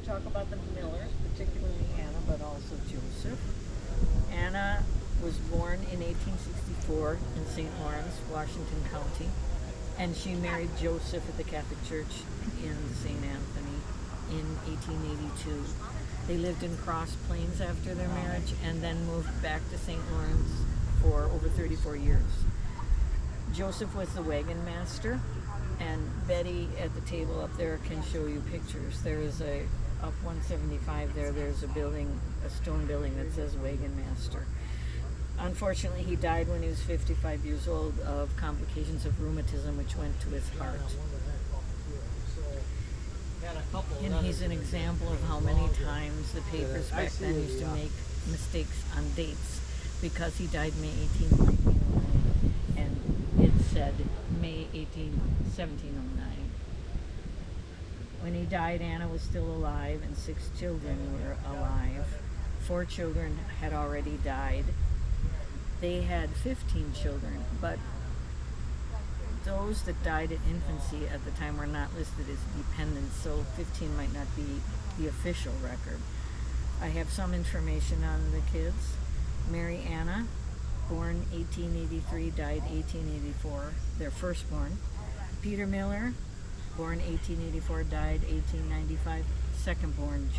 to talk about the Millers, particularly Anna, but also Joseph. Anna was born in 1864 in St. Lawrence, Washington County, and she married Joseph at the Catholic Church in St. Anthony in 1882. They lived in Cross Plains after their marriage and then moved back to St. Lawrence for over 34 years. Joseph was the wagon master, and Betty at the table up there can show you pictures. There is up 175 there's a building, a stone building that says wagon master. Unfortunately, he died when he was 55 years old of complications of rheumatism, which went to his heart. And he's an example of how many times the papers back then used to make mistakes on dates, because he died May 18, 1909, and it said May 18, 1709. When he died, Anna was still alive, and 6 children were alive. 4 children had already died. They had 15 children, but those that died at infancy at the time were not listed as dependents, so 15 might not be the official record. I have some information on the kids. Mary Anna, born 1883, died 1884, their firstborn. Peter Miller, born 1884, died 1895, second-born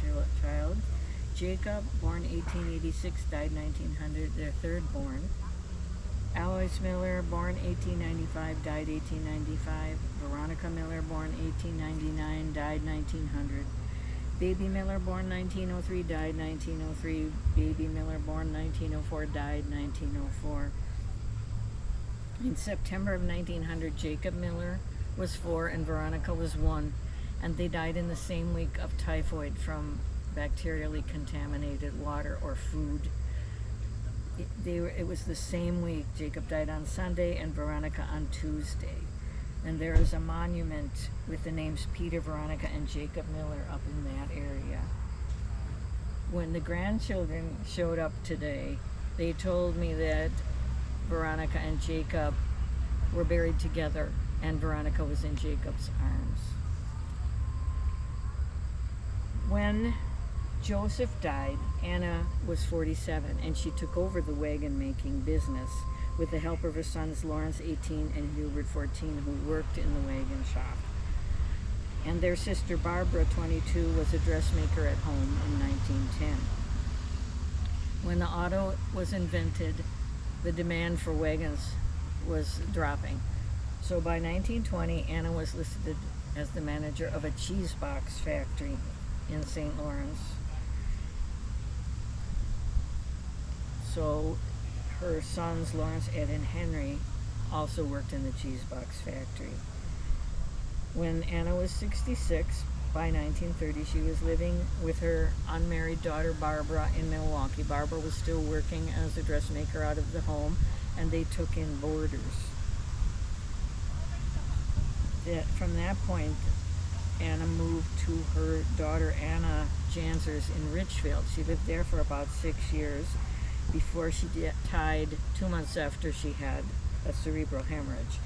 child. Jacob, born 1886, died 1900, their third-born. Alois Miller, born 1895, died 1895. Veronica Miller, born 1899, died 1900. Baby Miller, born 1903, died 1903. Baby Miller, born 1904, died 1904. In September of 1900, Jacob Miller was 4 and Veronica was 1, and they died in the same week of typhoid from bacterially contaminated water or food. It was the same week. Jacob died on Sunday and Veronica on Tuesday. And there is a monument with the names Peter, Veronica, and Jacob Miller up in that area. When the grandchildren showed up today, they told me that Veronica and Jacob were buried together, and Veronica was in Jacob's arms. When Joseph died, Anna was 47, and she took over the wagon making business with the help of her sons Lawrence, 18, and Hubert, 14, who worked in the wagon shop. And their sister Barbara, 22, was a dressmaker at home in 1910. When the auto was invented, the demand for wagons was dropping. So by 1920, Anna was listed as the manager of a cheese box factory in St. Lawrence. So her sons, Lawrence, Ed, and Henry, also worked in the cheese box factory. When Anna was 66, by 1930, she was living with her unmarried daughter, Barbara, in Milwaukee. Barbara was still working as a dressmaker out of the home, and they took in boarders. From that point, Anna moved to her daughter, Anna Janzer's, in Richfield. She lived there for about 6 years before she died 2 months after she had a cerebral hemorrhage.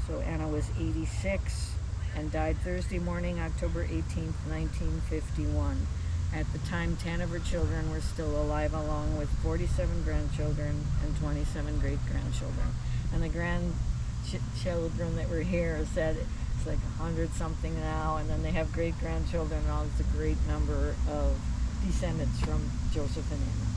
So Anna was 86 and died Thursday morning, October 18th, 1951. At the time, 10 of her children were still alive, along with 47 grandchildren and 27 great-grandchildren. And the grandchildren that were here said it's like 100-something now, and then they have great-grandchildren, and all. It's a great number of descendants from Joseph and Anna.